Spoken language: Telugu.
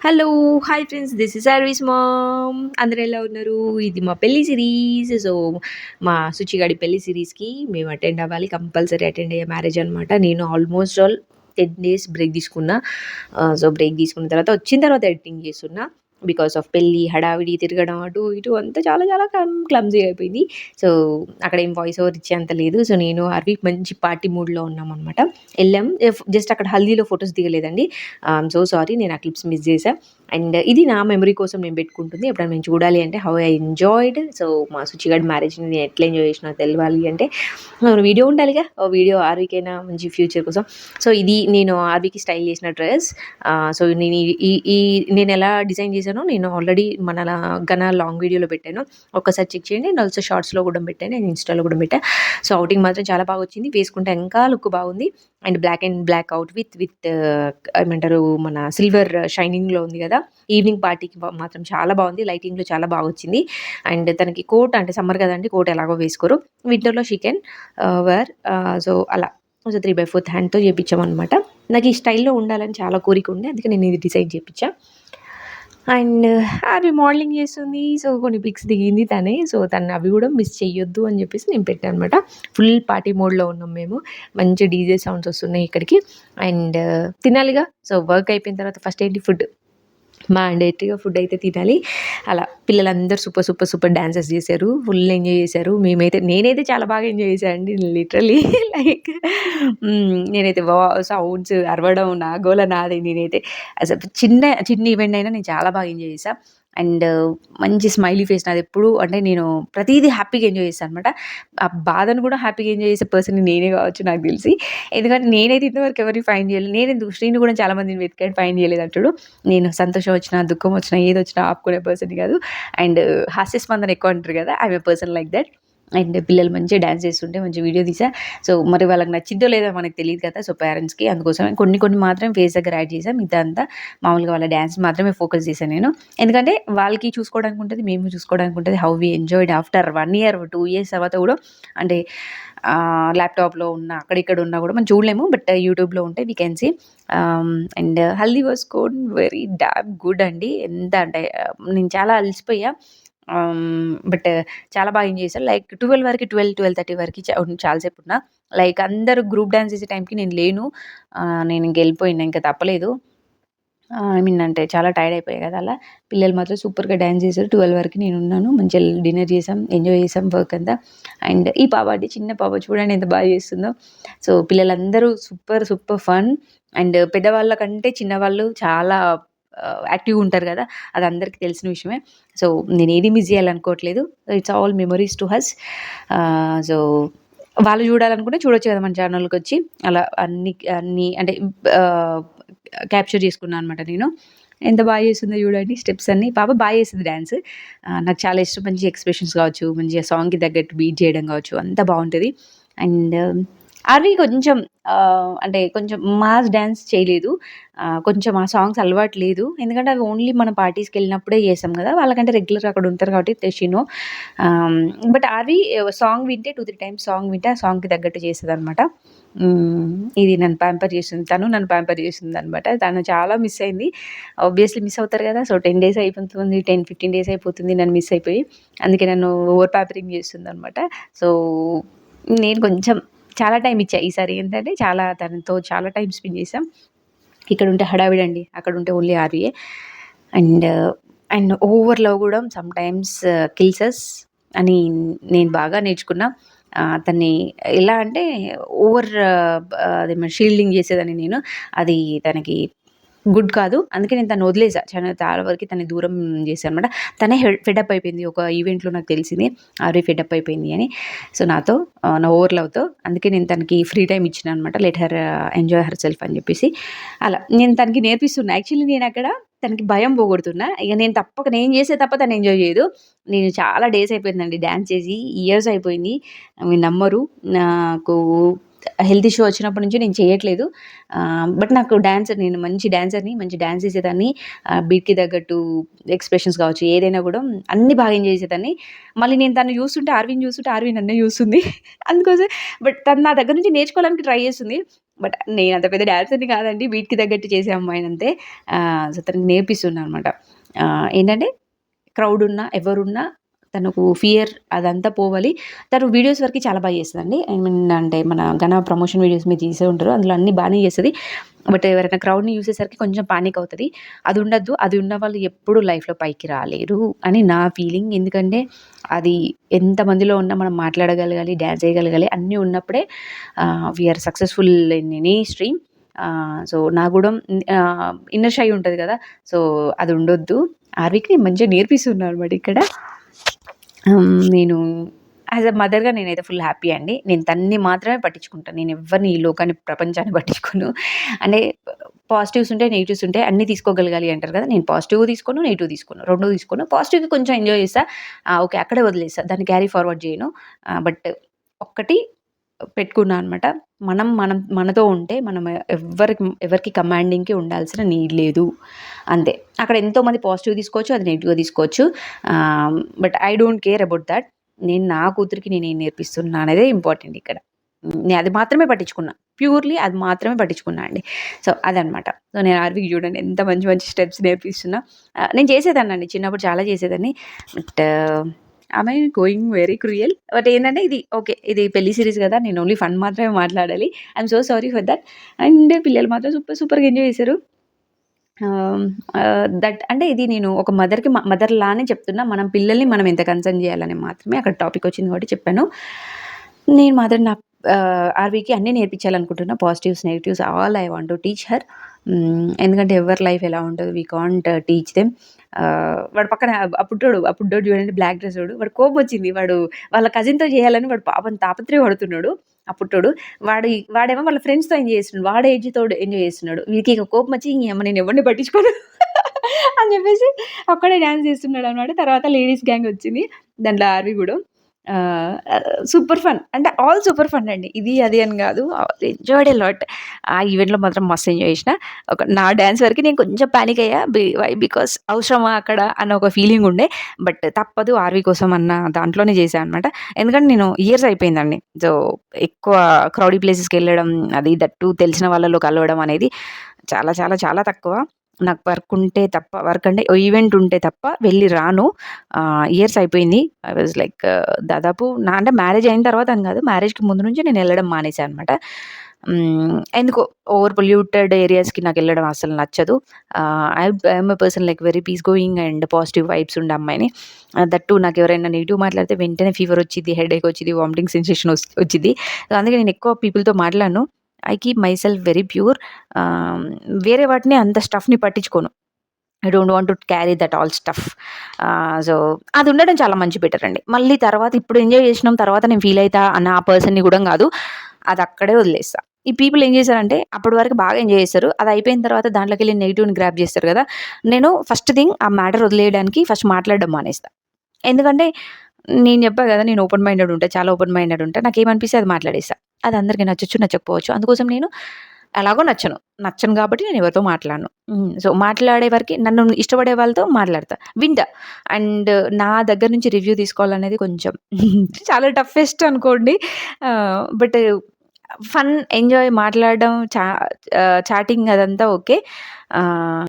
Hello! Hi friends. This is service mom. అందరూ ఎలా ఉన్నారు? ఇది మా పెళ్లి సిరీస్. సో, మా సుచిగాడి పెళ్లి సిరీస్‌కి మేము అటెండ్ అవ్వాలి. కంపల్సరీ అటెండ్ అయ్యే మ్యారేజ్ అనమాట. నేను ఆల్మోస్ట్ ఆల్ 10 డేస్ బ్రేక్ తీసుకున్నా. సో, బ్రేక్ తీసుకున్న తర్వాత వచ్చిన తర్వాత ఎడిటింగ్ చేస్తున్నా. బికాస్ ఆఫ్ పెళ్లి హడావిడి తిరగడం అటు ఇటు అంతా చాలా చాలా క్లమ్జీగా అయిపోయింది. సో, అక్కడ ఏం వాయిస్ ఓవర్ ఇచ్చేంత లేదు. సో, నేను అర్వి మంచి పార్టీ మూడ్‌లో ఉన్నామనమాట. ఎళ్ళాం. జస్ట్ అక్కడ హల్దీలో ఫోటోస్ దిగలేదండి. I'm so sorry. నేను ఆ క్లిప్స్ మిస్ చేశా. అండ్ ఇది నా మెమరీ కోసం నేను పెట్టుకుంటుంది. ఎప్పుడైనా నేను చూడాలి అంటే హౌ ఐ ఎంజాయ్డ్. సో, మా సుచిగాడి మ్యారేజ్‌ని నేను ఎట్లా ఎంజాయ్ చేసినా తెలవాలి అంటే వీడియో ఉండాలిగా. ఓ వీడియో ఆర్‌వికైనా మంచి ఫ్యూచర్ కోసం. సో, ఇది నేను ఆర్‌వికి స్టైల్ చేసిన డ్రెస్. సో, నేను ఈ ఈ నేనెలా డిజైన్ చేశానో నేను ఆల్రెడీ మన ఘన లాంగ్ వీడియోలో పెట్టాను. ఒక్కసారి చెక్ చేయండి. అండ్ ఆల్సో షార్ట్స్‌లో కూడా పెట్టాను. నేను ఇన్‌స్టాలో కూడా పెట్టా. సో, ఔటింగ్ మాత్రం చాలా బాగా వచ్చింది. వేసుకుంటే ఇంకా లుక్ బాగుంది. అండ్ బ్లాక్ అవుట్ విత్ ఏమంటారు మన సిల్వర్ షైనింగ్‌లో ఉంది కదా! ఈవినింగ్ పార్టీకి మాత్రం చాలా బాగుంది. లైటింగ్‌లో చాలా బాగొచ్చింది. అండ్ తనకి కోట్ అంటే సమ్మర్ కదండీ! కోట్ ఎలాగో వేసుకోరు. వింటర్‌లో షీ కెన్ వేర్. సో, అలా. సో, 3/4 హ్యాండ్‌తో చేపించామనమాట. నాకు ఈ స్టైల్‌లో ఉండాలని చాలా కోరిక ఉండే. అందుకే నేను ఇది డిజైన్ చేపించా. అండ్ అవి మోడలింగ్ చేస్తుంది. సో, కొన్ని పిక్స్ దిగింది తనే. సో, తను అవి కూడా మిస్ చెయ్యొద్దు అని చెప్పేసి నేను పెట్టా అనమాట. ఫుల్ పార్టీ మోడ్‌లో ఉన్నాం మేము. మంచి డీజే సౌండ్స్ వస్తున్నాయి ఇక్కడికి. అండ్ తినాలిగా. సో, వర్క్ అయిపోయిన తర్వాత ఫస్ట్ ఏంటి ఫుడ్. మ్యాండేటరీగా ఫుడ్ అయితే తినాలి. అలా పిల్లలందరూ సూపర్ డాన్సెస్ చేశారు. ఫుల్ ఎంజాయ్ చేశారు. నేనైతే చాలా బాగా ఎంజాయ్ చేశా అండి. లిటరల్లీ లైక్ నేనైతే సౌండ్స్ అరవడం నా గోల నాదే. నేనైతే అసలు చిన్న ఈవెంట్ అయినా నేను చాలా బాగా ఎంజాయ్ చేశా. అండ్ మంచి స్మైలీ ఫేస్ నాదెప్పుడు అంటే నేను ప్రతీదీ హ్యాపీగా ఎంజాయ్ చేస్తా అనమాట. ఆ బాధను కూడా హ్యాపీగా ఎంజాయ్ చేసే పర్సన్ నేనే కావచ్చు నాకు తెలిసి. ఎందుకంటే నేనైతే ఇంతవరకు ఎవరిని ఫైండ్ చేయలేదు. నేనెందుకు శ్రీను కూడా చాలా మందిని వెతికాడు ఫైండ్ చేయలేదు అంటాడు. నేను సంతోషం వచ్చినా, దుఃఖం వచ్చినా, ఏదొచ్చినా ఆపుకునే పర్సన్‌ని కాదు. అండ్ హాస్యస్పందన ఎక్కువ అంటారు కదా! I am a person like that. And పిల్లలు మంచిగా డాన్స్ చేస్తుంటే మంచి వీడియో తీసా. సో, మరి వాళ్ళకి నచ్చిద్దో లేదో మనకు తెలీదు కదా! సో, పేరెంట్స్‌కి అందుకోసమే కొన్ని మాత్రం ఫేస్ దగ్గర యాడ్ చేశా. మిగతా అంతా మామూలుగా వాళ్ళ డాన్స్ మాత్రమే ఫోకస్ చేశా నేను. ఎందుకంటే వాళ్ళకి చూసుకోవడానికి ఉంటది. మేము చూసుకోవడానికి ఉంటది. How we enjoyed after 1 year, 2 years తర్వాత కూడా అంటే ల్యాప్‌టాప్‌లో ఉన్నా, అక్కడిక్కడ ఉన్నా కూడా మనం చూడలేము. బట్ యూట్యూబ్‌లో ఉంటే we can see. And haldi was gone very damn good అండి. ఎంత అంటే నేను చాలా అలసిపోయా. బట్ చాలా బాగా ఎంజాయ్ చేశాను. లైక్ 12 వరకి 12:30 వరకి చాలా సేపున్నా. లైక్ అందరూ గ్రూప్ డాన్స్ చేసే టైంకి నేను లేను. నేను ఇంక ఎళ్ళిపోయినా. ఇంక తప్పలేదు. ఐ మీన్ అంటే చాలా టైర్డ్ అయిపోయా కదా! అలా. పిల్లలు మాత్రం సూపర్‌గా డాన్స్ చేశారు. 12 వరకు నేనున్నాను. మంచిగా డిన్నర్ చేసాం. ఎంజాయ్ చేసాం వర్క్ అంతా. అండ్ ఈ పాప అండి చిన్న పాప చూడండి ఎంత బాగా చేస్తుందో. సో, పిల్లలందరూ సూపర్ ఫన్. అండ్ పెద్దవాళ్ళ కంటే చిన్నవాళ్ళు చాలా యాక్టివ్‌గా ఉంటారు కదా! అది అందరికీ తెలిసిన విషయమే. సో, నేనేది మిస్ చేయాలనుకోవట్లేదు. It's all memories to us. So, వాళ్ళు చూడాలనుకుంటే చూడొచ్చు కదా! మన ఛానల్‌కొచ్చి. అలా అన్ని అంటే ఆహ్, క్యాప్చర్ చేసుకున్నా అనమాట నేను. ఎంత బాగా చేసిందో చూడండి స్టెప్స్ అన్నీ. పాప బాగా చేస్తది డాన్స్. నాకు చాలా ఇష్టం. మంచి ఎక్స్‌ప్రెషన్స్ కావచ్చు, మంచిగా సాంగ్‌కి తగ్గట్టు బీట్ చేయడం కావచ్చు అంతా బావుంటది. అండ్ అవి కొంచెం అంటే కొంచెం మాస్ డాన్స్ చేయలేదు. కొంచెం ఆ సాంగ్స్ అలవాటు లేదు. ఎందుకంటే అవి ఓన్లీ మన పార్టీస్‌కెళ్ళినప్పుడే చేసాం కదా! వాళ్ళకంటే రెగ్యులర్‌గా అక్కడ ఉంటారు కాబట్టి షీ నో. ఆహ్, బట్ అవి సాంగ్ వింటే 2, 3 టైమ్స్ సాంగ్ వింటే ఆ సాంగ్‌కి తగ్గట్టు చేస్తదనమాట. హ్మ్. ఇది నన్ను ప్యాంపర్ చేస్తుంది. తను నన్ను ప్యాంపర్ చేస్తుందనమాట. తను చాలా మిస్ అయింది. ఆబ్వియస్‌లీ మిస్ అవుతారు కదా! సో, 10 డేస్ అయిపోతుంది. 10, 15 డేస్ అయిపోతుంది నన్ను మిస్ అయిపోయి. అందుకే నన్ను ఓవర్ ప్యాంపరింగ్ చేస్తుందనమాట. సో, నేను కొంచెం చాలా టైమ్ ఇచ్చా. ఈసారి ఏంటంటే తనతో చాలా టైమ్ స్పెండ్ చేశాం. ఇక్కడుంటే హడావిడండి. అక్కడుంటే ఓన్లీ ఆర్‌వీయే. అండ్, అండ్ ఓవర్ లవ్ గూడా సమ్‌టైమ్స్ కిల్స్ అస్ అని నేను బాగా నేర్చుకున్నా. తన్ని ఎలా అంటే ఓవర్ అదేమో షీల్డింగ్ చేసేదాన్ని నేను. అది తనకి గుడ్ కాదు. అందుకే నేను తనని వదిలేసా. చాలా వరకి తనని దూరం చేశాననమాట. తనే ఫెడప్ అయిపోయింది. ఒక ఈవెంట్‌లో నాకు తెలిసింది. ఆర్‌వి ఫెడప్ అయిపోయింది అని. సో, నాతో నా ఓవర్ లవ్‌తో. అందుకే నేను తనకి ఫ్రీ టైమ్ ఇచ్చినా అనమాట. Let her enjoy her self అని చెప్పేసి. అలా నేను తనకి నేర్పిస్తున్నా. యాక్చువల్లీ నేనక్కడ తనకి భయం పోగొడుతున్నా. ఇక నేను చేస్తే తప్ప తను ఎంజాయ్ చేయదు. నేను చాలా డేస్ అయిపోయిందండి డాన్స్ చేసి. ఇయర్స్ అయిపోయింది. మీరు నమ్మరు. నాకు హెల్త్ ఇష్యూ వచ్చినప్పటి నుంచి నేను చేయట్లేదు. బట్ నాకు నేను మంచి డాన్సర్‌ని. మంచి డాన్స్ చేసేదాన్ని. బీట్‌కి తగ్గట్టు ఎక్స్‌ప్రెషన్స్ కావచ్చు, ఏదైనా కూడా అన్నీ బాగా ఎంజాయ్ చేసేదాన్ని. మళ్ళీ నేను తనని చూస్తుంటే ఆర్‌వి నన్నే చూస్తుంది. అందుకోసం బట్ తను నా దగ్గర నుంచి నేర్చుకోవడానికి ట్రై చేస్తుంది. బట్ నేనంత పెద్ద డాన్సర్‌ని కాదండి. బీట్‌కి తగ్గట్టు చేసే అమ్మాయినంతే. సో, తనకి నేర్పిస్తున్నా అనమాట. ఏంటంటే క్రౌడున్నా, ఎవరున్నా తనకు ఫియర్ అదంతా పోవాలి. తను వీడియోస్ వరకి చాలా చేస్తదండి. ఐ మీన్ అంటే మన ఘన ప్రమోషన్ వీడియోస్ మీరు చూసే ఉంటారు. అందులో అన్నీ బానే చేస్తది. బట్ ఎవరైనా క్రౌడ్‌ని చూసేసరికి కొంచెం పానిక్ అవుతది. అది ఉండద్దు. అది ఉన్నవాళ్ళు ఎప్పుడు లైఫ్‌లో పైకి రాలేరు అని నా ఫీలింగ్. ఎందుకంటే అది ఎంతమందిలో ఉన్నా మనం మాట్లాడగలగాలి, డాన్స్ చేయగలగాలి అన్నీ ఉన్నప్పుడే we are successful in any stream. So, నాకు గూడా ఇన్నర్ షై ఉంటది గదా! సో, అది ఉండొద్దు. ఆర్వికి నేను మంచిగా నేర్పిస్తున్నా అనమాట ఇక్కడ. నేను యాజ్ ఎ మదర్‌గా నేనైతే ఫుల్ హ్యాపీ అండి. నేను తనని మాత్రమే పట్టించుకుంటాను. నేనెవ్వరిని ఈ లోకాన్ని, ప్రపంచాన్ని పట్టించుకోను. అంటే పాజిటివ్స్ ఉంటాయి, నెగెటివ్స్ ఉంటాయి. అన్నీ తీసుకోగలగాలి అంటారు కదా! నేను పాజిటివ్ తీసుకోను, నెగెటివ్ తీసుకోను. 2 తీసుకోను. పాజిటివ్‌కి కొంచెం ఎంజాయ్ చేస్తా. ఓకే. అక్కడే వదిలేస్తా. దాన్ని క్యారీ ఫార్వర్డ్ చేయను. బట్ ఒక్కటి పెట్టుకున్నా అనమాట. మనం మనతో ఉంటే మనం ఎవరికి కమాండింగ్‌కి ఉండాల్సిన నీడ్ లేదు. అంతే. అక్కడ ఎంతోమంది పాజిటివ్ తీసుకోవచ్చు, అది నెగెటివ్‌గా తీసుకోవచ్చు. But I don't care about that. నేను నా కూతురికి నేనేం నేర్పిస్తున్నా అనేదే ఇంపార్టెంట్ ఇక్కడ. నేను అది మాత్రమే పట్టించుకున్నా. ప్యూర్‌లీ అది మాత్రమే పట్టించుకున్నా అండి. సో, అదనమాట. సో, నేను ఆర్వికి చూడండి ఎంత మంచి మంచి స్టెప్స్ నేర్పిస్తున్నా. నేను చేసేదాన్నండి. చిన్నప్పుడు చాలా చేసేదాన్ని. బట్ ఆమె గోయింగ్ వెరీ క్రూయల్. బట్ ఏంటంటే ఇది ఓకే. ఇది పెళ్లి సీరీస్ కదా! నేను ఓన్లీ ఫన్ మాత్రమే మాట్లాడాలి. I'm so sorry for that. And పిల్లలు మాత్రం సూపర్‌గా ఎంజాయ్ చేశారు. దట్ అంటే ఇది నేను ఒక మదర్ లానే చెప్తున్నా. మనం పిల్లల్ని మనం ఎంత కన్సర్న్ చేయాలని మాత్రమే అక్కడ టాపిక్ వచ్చింది కాబట్టి చెప్పాను. నేను మాత్రం నా ఆర్వీకి అన్నీ నేర్పించాలనుకుంటున్నా. Positives, negatives all I want to teach her. ఎందుకంటే ఎవరి లైఫ్ ఎలా ఉంటదో వి కాంట్ టీచ్ దెమ్. వాడు పక్కన ఆ బుడ్డోడు చూడండి బ్లాక్ డ్రెస్సోడు. వాడికి కోపమొచ్చింది. వాడు వాళ్ళ కజిన్‌తో చేయాలని వాడు పాపం తాపత్రయపడుతున్నాడు. ఆ పుట్టోడు. వాడేమో వాళ్ళ ఫ్రెండ్స్‌తో ఎంజాయ్ చేస్తున్నాడు. వాడి ఏజ్‌తోడు ఎంజాయ్ చేస్తున్నాడు. వీడికి ఇక కోపమొచ్చి ఇంగ నేను ఎవరిని పట్టించుకోను అని చెప్పేసి ఒక్కడే డాన్స్ చేస్తున్నాడనమాట. తర్వాత లేడీస్ గ్యాంగ్ వచ్చింది. దాంట్లో ఆర్వి గూడా. ఆహ్, సూపర్ ఫన్. అంటే ఆల్ సూపర్ ఫన్ అండి. ఇది అది అని గాదు. Enjoyed a lot. ఆ ఈవెంట్‌లో మాత్రం మస్తు ఎంజాయ్ చేసిన. నా డాన్స్ వరకి నేను కొంచెం పానిక్ అయ్యా. వై బికాజ్ అవసరమా అక్కడ అన్న ఒక ఫీలింగ్ ఉండే. బట్ తప్పదు ఆర్వి కోసం అన్న దాంట్లోనే చేశా అనమాట. ఎందుకంటే నేను ఇయర్స్ అయిపోయిందండి. సో, ఎక్కువ క్రౌడీ ప్లేసెస్‌కెళ్ళడం అది దట్ టూ తెలిసిన వాళ్ళలో కలవడం అనేది చాలా చాలా చాలా తక్కువ. నాకు వర్క్ అంటే ఈవెంట్ ఉంటే తప్ప వెళ్ళి రాను. ఇయర్స్ అయిపోయింది. ఐ వాజ్ లైక్ దాదాపు అంటే మ్యారేజ్ అయిన తర్వాత అని కాదు. మ్యారేజ్‌కి ముందు నుంచి నేను ఎళ్ళడం మానేశా అనమాట. ఎందుకో ఓవర్ పొల్యూటెడ్ ఏరియాస్‌కి నాకెళ్ళడం అస్సలు నచ్చదు. I'm a person like very peace going and positive vibes ఉండే అమ్మాయిని. దట్ టూ నాకెవరైనా నెగెటివ్ మాట్లాడితే వెంటనే ఫీవర్ వచ్చిద్ది, హెడేక్ వచ్చిద్ది, వామిటింగ్ సెన్సేషన్ వచ్చిద్ది. సో, అందుకే నేను ఎక్కువ పీపుల్‌తో మాట్లాడను. I keep my self very pure. ఆహ్, వేరే వాటిని అంత స్టఫ్‌ని పట్టించుకోను. I don't want to carry that all stuff. So, అది ఉండడం చాలా బెటర్ అండి. మళ్ళీ తర్వాత ఇప్పుడు ఎంజాయ్ చేసినాం తర్వాత నేను ఫీల్ అయితా అన్న ఆ పర్సన్‌ని గూడా గాదు. అది అక్కడే వదిలేస్తా. ఈ పీపుల్ ఏం చేశారంటే అప్పటి వరకు బాగా ఎంజాయ్ చేశారు. అది అయిపోయిన తర్వాత దాంట్లోకెళ్ళి నెగెటివ్‌ని గ్రాబ్ చేస్తారు గదా! నేను ఫస్ట్ థింగ్ ఆ మ్యాటర్ వదిలేయడానికి ఫస్ట్ మాట్లాడడం మానేస్తా. ఎందుకంటే నేను చెప్పా గదా! నేను ఓపెన్ మైండెడ్ ఉంటా. చాలా ఓపెన్ మైండెడ్ ఉంటా. నాకేమనిపిస్తే అది మాట్లాడేస్తా. అది అందరికి నచ్చొచ్చు, నచ్చకపోవచ్చు. అందుకోసం నేను ఎలాగో నచ్చను. నచ్చను గాబట్టి నేను ఎవరితో మాట్లాడను. సో, మాట్లాడే వరకి నన్ను ఇష్టపడే వాళ్ళతో మాట్లాడతా. వింటా. అండ్ నా దగ్గర నుంచి రివ్యూ తీసుకోవాలనేది కొంచెం చాలా టఫెస్ట్ అనుకోండి. బట్ ఫన్, ఎంజాయ్ మాట్లాడడం, చాటింగ్ అదంతా ఓకే. ఆహ్